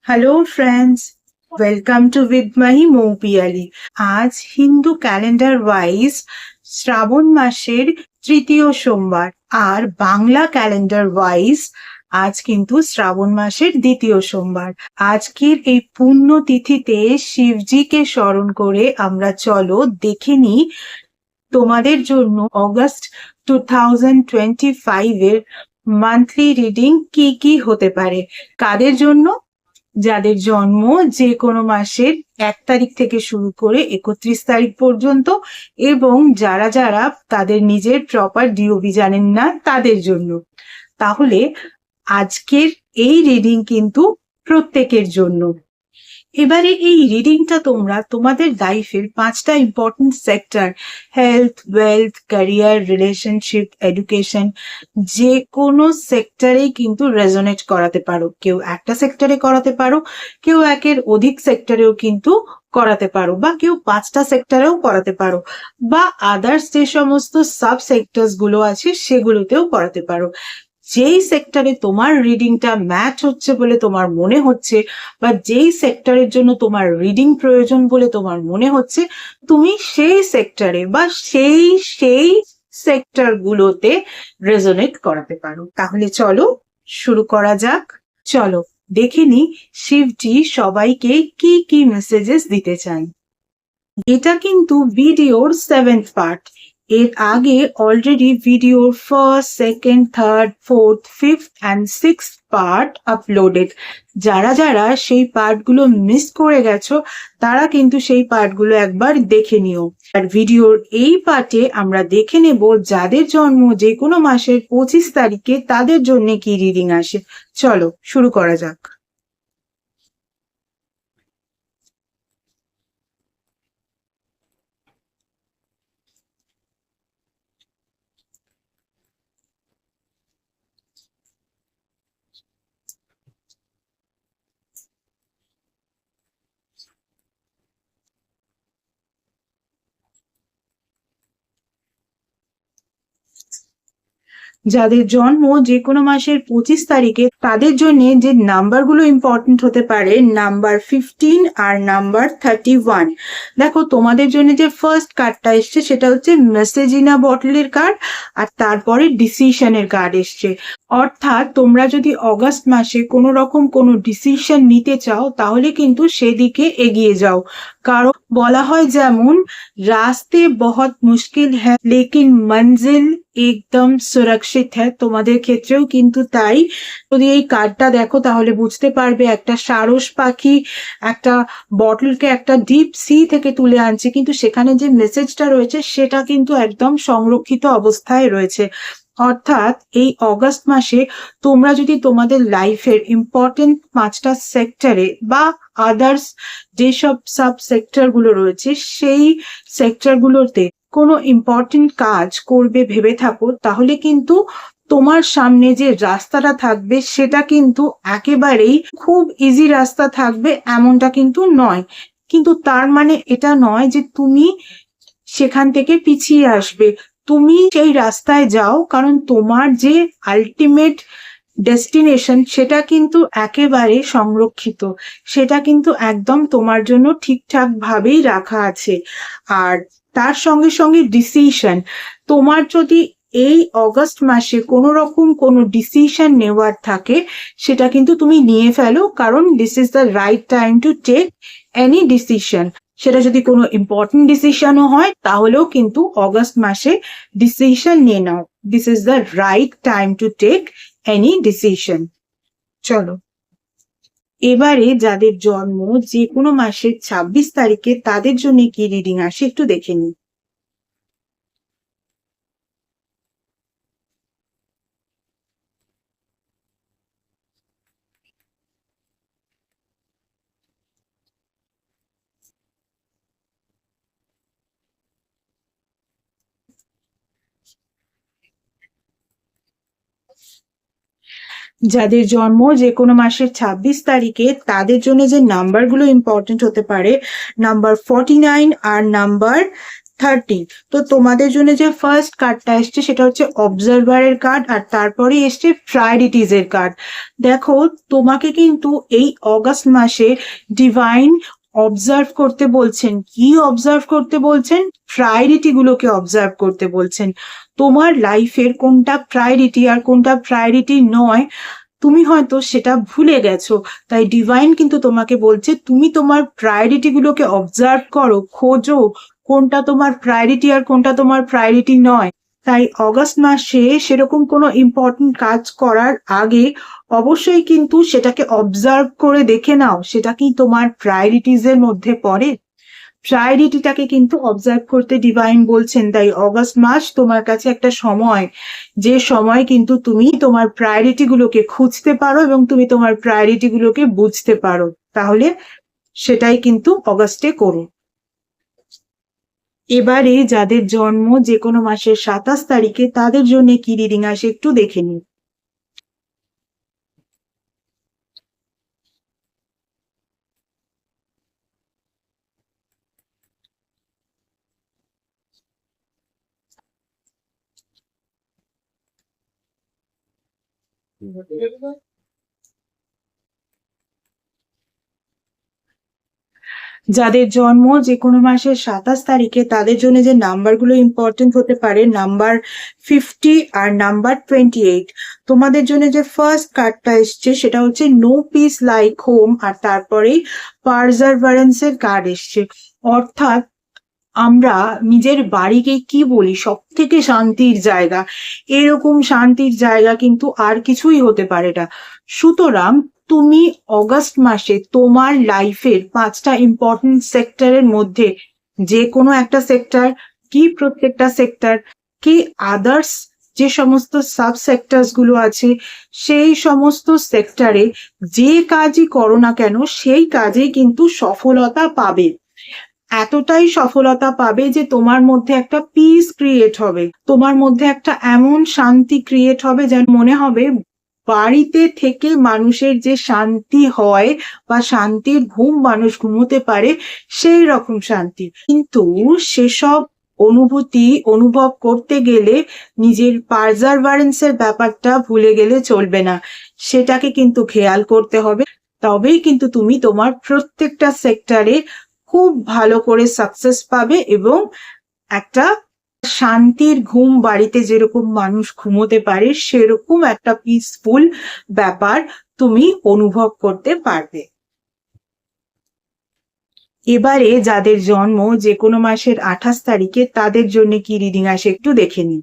Hello friends, welcome to with Mahi Moupiyali. আজ Hindu calendar wise শ্রাবণ মাসের তৃতীয় সোমবার, আর বাংলা ক্যালেন্ডার ওয়াইজ আজ কিন্তু শ্রাবণ মাসের দ্বিতীয় সোমবার। আজকের এই পুণ্য তিথিতে শিবজিকে স্মরণ করে আমরা চলো দেখে নিই তোমাদের জন্য অগস্ট 2025 এর মান্থলি রিডিং কি কি হতে পারে। কাদের জন্য? যাদের জন্ম যে কোনো মাসের 1 তারিখ থেকে শুরু করে 31 তারিখ পর্যন্ত, এবং যারা যারা তাদের নিজের প্রপার ডিওবি জানেন না তাদের জন্য। তাহলে আজকের এই রিডিং কিন্তু প্রত্যেকের জন্য। এবারে এই রিডিংটা তোমরা তোমাদের লাইফের 5টা important sector, health, wealth, career, relationship, education, যে কোনো সেক্টরেই কিন্তু রেজোনেট করাতে পারো। কেউ একটা সেক্টরে করাতে পারো, কেউ একের অধিক সেক্টরেও কিন্তু করাতে পারো, বা কেউ 5টা সেক্টরেও করাতে পারো, বা আদার্স যে সমস্ত সাব সেক্টরস গুলো আছে সেগুলোতেও করাতে পারো। যেই সেক্টরে তোমার রিডিংটা ম্যাচ হচ্ছে বলে তোমার মনে হচ্ছে, বা যেই সেক্টরের জন্য তোমার রিডিং প্রয়োজন বলে তোমার মনে হচ্ছে, তুমি সেই সেক্টরে বা সেই সেক্টর গুলোতে রেজোনেট করাতে পারো। তাহলে চলো শুরু করা যাক। চলো দেখে নি শিবজি সবাইকে কি কি মেসেজেস দিতে চান। এটা কিন্তু ভিডিওর 7th পার্ট। এর আগে অলরেডি ভিডিওর 1st, 2nd, 3rd, 4th, 5th and 6th part uploaded. যারা যারা সেই পার্টগুলো মিস করে গেছো তারা কিন্তু সেই পার্টগুলো একবার দেখে নিও। আর ভিডিওর এই পার্টে আমরা দেখে নেব যাদের জন্ম যে কোনো মাসের 25 তারিখে তাদের জন্য কি রিডিং আসে। চলো শুরু করা যাক। যাদের জন্ম যে কোনো মাসের 25 তারিখে তাদের জন্য যে নাম্বারগুলো ইম্পর্টেন্ট হতে পারে, নাম্বার 15 আর নাম্বার 31। দেখো তোমাদের জন্য যে ফার্স্ট কার্ডটা এসছে সেটা হচ্ছে মেসেজ ইন আ বটলের কার্ড, আর তারপরে ডিসিশনের কার্ড এসছে। অর্থাৎ তোমরা যদি অগাস্ট মাসে কোনো রকম কোনো ডিসিশন নিতে চাও তাহলে কিন্তু সেদিকে এগিয়ে যাও। কারণ বলা হয় যেমন রাস্তে বহুত মুশকিল হ্যায় লেকিন মঞ্জিল একদম সুরক্ষিত হ্যায়, তোমাদের ক্ষেত্রেও কিন্তু তাই। যদি এই কার্ডটা দেখো তাহলে বুঝতে পারবে একটা সারস পাখি একটা বটলকে একটা ডিপ সি থেকে তুলে আনছে, কিন্তু সেখানে যে মেসেজটা রয়েছে সেটা কিন্তু একদম সংরক্ষিত অবস্থায় রয়েছে। অর্থাৎ এই অগাস্ট মাসে তোমরা যদি তোমাদের লাইফের ইম্পর্টেন্ট 5টা সেক্টরে বা আদার্স যেসব সাব সেক্টর গুলো রয়েছে সেই সেক্টর গুলোতে কোনো ইম্পর্টেন্ট কাজ করবে ভেবে থাকো, তাহলে কিন্তু তোমার সামনে যে রাস্তাটা থাকবে সেটা কিন্তু একেবারেই খুব ইজি রাস্তা থাকবে এমনটা কিন্তু নয়। কিন্তু তার মানে এটা নয় যে তুমি সেখান থেকে পিছিয়ে আসবে। তুমি সেই রাস্তায় যাও, কারণ তোমার যে আলটিমেট ডেস্টিনেশন সেটা কিন্তু একেবারে সংরক্ষিত, সেটা কিন্তু একদম তোমার জন্য ঠিকঠাক ভাবেই রাখা আছে। আর তার সঙ্গে সঙ্গে ডিসিশন, তোমার যদি এই অগাস্ট মাসে কোনো রকম কোনো ডিসিশন নেওয়ার থাকে সেটা কিন্তু তুমি নিয়ে ফেলো, কারণ this is the right time to take any decision. সেটা যদি কোনো ইম্পর্টেন্ট ডিসিশনও হয় তাহলেও কিন্তু অগাস্ট মাসে ডিসিশন নিয়ে নাও। This is the right time to take any decision. চলো এবারে যাদের জন্ম যে কোনো মাসের 26 তারিখে তাদের জন্য কি রিডিং আসে একটু দেখে নিই। যাদের জন্ম যে কোনো মাসের 26 তারিখে তাদের জন্য যে নাম্বারগুলো ইম্পর্টেন্ট হতে পারে, নাম্বার 49 আর নাম্বার 30। তো তোমাদের জন্য যে ফার্স্ট কার্ডটা এসছে সেটা হচ্ছে অবজারভারের কার্ড, আর তারপরে এসছে প্রায়োরিটিজ এর কার্ড। দেখো তোমাকে কিন্তু এই অগাস্ট মাসে ডিভাইন অবজার্ভ করতে বলছেন। কি অবজার্ভ করতে বলছেন? প্রায়োরিটি গুলোকে অবজার্ভ করতে বলছেন। তোমার লাইফের কোনটা প্রায়োরিটি আর কোনটা প্রায়োরিটি নয় তুমি হয়তো সেটা ভুলে গেছো। তাই ডিভাইন কিন্তু তোমাকে বলছে তুমি তোমার প্রায়োরিটি গুলোকে অবজার্ভ করো, খোঁজো কোনটা তোমার প্রায়োরিটি আর কোনটা তোমার প্রায়োরিটি নয়। তাই অগস্ট মাসে সেরকম কোনো ইম্পর্টেন্ট কাজ করার আগে অবশ্যই কিন্তু সেটাকে অবজার্ভ করে দেখে নাও সেটা কি তোমার প্রায়োরিটিজ এর মধ্যে পড়ে। প্রায়োরিটিটাকে কিন্তু অবজার্ভ করতে ডিভাইন বলছেন। তাই অগস্ট মাস তোমার কাছে একটা সময়, যে সময় কিন্তু তুমি তোমার প্রায়োরিটি গুলোকে খুঁজতে পারো এবং তুমি তোমার প্রায়োরিটি গুলোকে বুঝতে পারো। তাহলে সেটাই কিন্তু অগস্টে করো। এবারে যাদের জন্ম যে কোনো মাসের 27 তারিখে তাদের জন্য কি রিডিং আসে একটু দেখে নিন। যাদের জন্ম যে কোনো মাসের 27 তারিখে তাদের জন্য যে নাম্বারগুলো ইম্পর্টেন্ট হতে পারে, নাম্বার 50 আর নাম্বার 28। তোমাদের জন্য যে ফার্স্ট কার্ডটা এসছে সেটা হচ্ছে নো পিস লাইক হোম, আর তারপরেই পারজারভারেন্স এর কার্ড এসছে। অর্থাৎ আমরা নিজের বাড়িকে কি বলি সব থেকে শান্তির জায়গা, এরকম শান্তির জায়গা কিন্তু আর কিছুই হতে পারে না। সুতরাং তুমি অগাস্ট মাসে তোমার লাইফের 5টা ইম্পর্টেন্ট সেক্টরের মধ্যে যে কোনো একটা সেক্টর, কি প্রত্যেকটা সেক্টর, কি আদার্স যে সমস্ত সাব সেক্টরস গুলো আছে সেই সমস্ত সেক্টরে যে কাজই করো না কেন সেই কাজে কিন্তু সফলতা পাবে। এতটাই সফলতা পাবে যে তোমার মধ্যে একটা পিস ক্রিয়েট হবে, তোমার মধ্যে একটা এমন শান্তি ক্রিয়েট হবে যেন মনে হবে বাড়িতে থেকে মানুষের যে শান্তি হয় বা শান্তির ঘুম মানুষ ঘুমোতে পারে সেই রকম শান্তি। কিন্তু সেসব অনুভূতি অনুভব করতে গেলে নিজের পারজারভারেন্সের ব্যাপারটা ভুলে গেলে চলবে না, সেটাকে কিন্তু খেয়াল করতে হবে। তবেই কিন্তু তুমি তোমার প্রত্যেকটা সেক্টরে খুব ভালো করে সাকসেস পাবে এবং একটা শান্তির ঘুম বাড়িতে যেরকম মানুষ ঘুমোতে পারে সেরকম একটা পিসফুল ব্যাপার তুমি অনুভব করতে পারবে। এবারে যাদের জন্ম যে কোনো মাসের 28 তারিখে তাদের জন্য কি রিডিং আসে একটু দেখে নিন।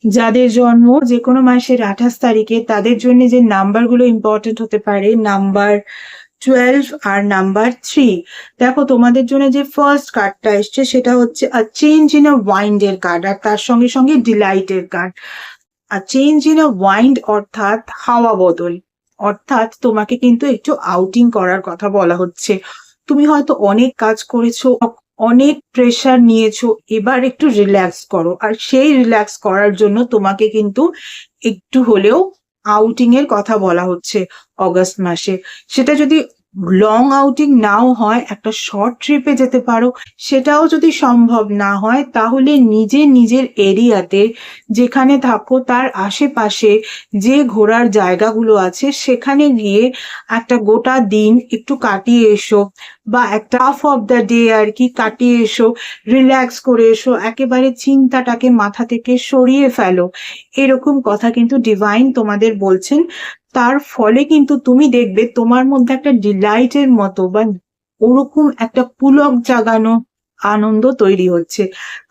যাদের জন্ম যে কোনো মাসের 28 তারিখে তাদের জন্য যে নাম্বারগুলো ইম্পর্টেন্ট হতে পারে, নাম্বার 12 আর নাম্বার 3। দেখো তোমাদের জন্য যে ফার্স্ট কার্ডটা এসছে সেটা হচ্ছে a change in a wind এর কার্ড, আর তার সঙ্গে সঙ্গে ডিলাইট এর কার্ড। আর চেঞ্জ ইন আ ওয়াইন্ড অর্থাৎ হাওয়া বদল, অর্থাৎ তোমাকে কিন্তু একটু আউটিং করার কথা বলা হচ্ছে। তুমি হয়তো অনেক কাজ করেছো, অনেক প্রেশার নিয়েছো, এবার একটু রিল্যাক্স করো। আর সেই রিল্যাক্স করার জন্য তোমাকে কিন্তু একটু হলেও আউটিং এর কথা বলা হচ্ছে অগাস্ট মাসে। সেটা যদি লং আউটিং নাও হয়, একটা শর্ট ট্রিপে যেতে পারো। সেটাও যদি সম্ভব না হয় তাহলে নিজের এরিয়াতে যেখানে থাকো তার আশেপাশে যে ঘোরার জায়গাগুলো আছে সেখানে গিয়ে একটা গোটা দিন একটু কাটিয়ে এসো, বা একটা হাফ অফ দ্য ডে আর কি কাটিয়ে এসো, রিল্যাক্স করে এসো, একেবারে চিন্তাটাকে মাথা থেকে সরিয়ে ফেলো। এরকম কথা কিন্তু ডিভাইন তোমাদের বলছেন। তার ফলে কিন্তু তুমি দেখবে তোমার মধ্যে একটা ডিলাইটের মতো বা ওরকম একটা পুলক জাগানো আনন্দ তৈরি হচ্ছে।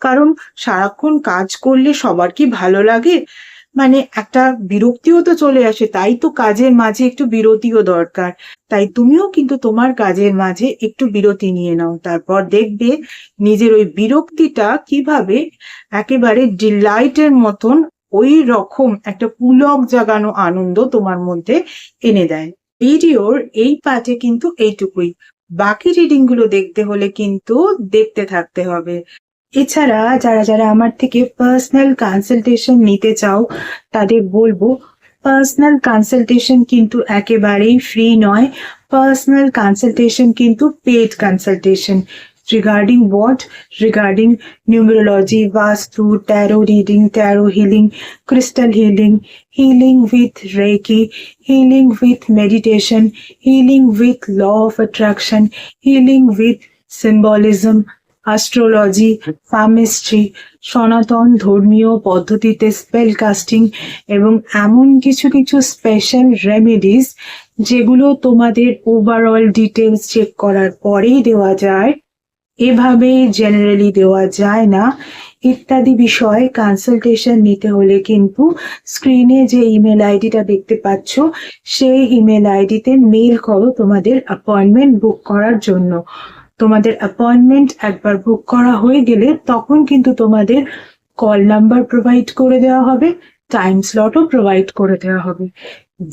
কারণ সারাক্ষণ কাজ করলে সবার কি ভালো লাগে? মানে একটা বিরক্তিও তো চলে আসে, তাই তো কাজের মাঝে একটু বিরতিও দরকার। তাই তুমিও কিন্তু তোমার কাজের মাঝে একটু বিরতি নিয়ে নাও, তারপর দেখবে নিজের ওই বিরক্তিটা কিভাবে একেবারে ডিলাইটের মতন ওই রকম একটা পুলক জাগানো আনন্দ তোমার মধ্যে এনে দেয়। ভিডিওর এই পার্টে কিন্তু এইটুকুই, বাকি রিডিং গুলো দেখতে হলে কিন্তু দেখতে থাকতে হবে। এছাড়া যারা যারা আমার থেকে পার্সোনাল কনসালটেশন নিতে চাও তাদের বলবো, পার্সোনাল কনসালটেশন কিন্তু একেবারেই ফ্রি নয়। পার্সোনাল কনসালটেশন কিন্তু paid consultation. Regarding what? Regarding numerology, vastu, tarot reading, tarot healing, crystal healing, healing with Reiki, healing with meditation, healing with law of attraction, healing with symbolism, astrology, palmistry, সনাতন ধর্মীয় পদ্ধতিতে spell casting এবং এমন কিছু কিছু special remedies যেগুলো তোমাদের overall details check করার পরেই দেওয়া যায়, এভাবে জেনারেলি দেওয়া যায় না, ইত্যাদি বিষয়ে কনসালটেশন নিতে হলে কিন্তু স্ক্রিনে যে ইমেল আইডিটা দেখতে পাচ্ছ সেই ইমেল আইডিতে মেল করো তোমাদের অ্যাপয়েন্টমেন্ট বুক করার জন্য। তোমাদের অ্যাপয়েন্টমেন্ট একবার বুক করা হয়ে গেলে তখন কিন্তু তোমাদের কল নাম্বার প্রোভাইড করে দেওয়া হবে, টাইম স্লটও প্রোভাইড করে দেওয়া হবে।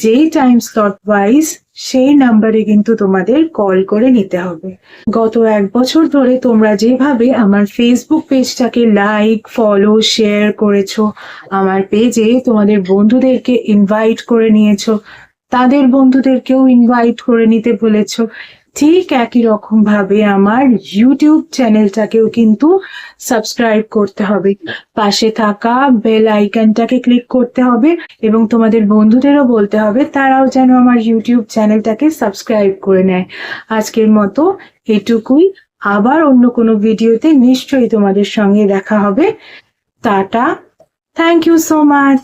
যেই টাইম স্লট ওয়াইজ সেই নাম্বারে কিন্তু তোমাদের কল করে নিতে হবে। গত 1 বছর ধরে তোমরা যেভাবে আমার ফেসবুক পেজটাকে লাইক, ফলো, শেয়ার করেছো, আমার পেজে তোমাদের বন্ধুদেরকে ইনভাইট করে নিয়েছো, তাদের বন্ধুদেরকেও ইনভাইট করে নিতে বলেছো, ঠিক একই রকম ভাবে আমার ইউটিউব চ্যানেলটাকেও কিন্তু সাবস্ক্রাইব করতে হবে। পাশে থাকা বেল আইকনটাকে ক্লিক করতে হবে এবং তোমাদের বন্ধুদেরও বলতে হবে তারাও যেন আমার ইউটিউব চ্যানেলটাকে সাবস্ক্রাইব করে নেয়। আজকের মতো এটুকুই, আবার অন্য কোনো ভিডিওতে নিশ্চয়ই তোমাদের সঙ্গে দেখা হবে। টাটা, থ্যাংক ইউ সো মাচ।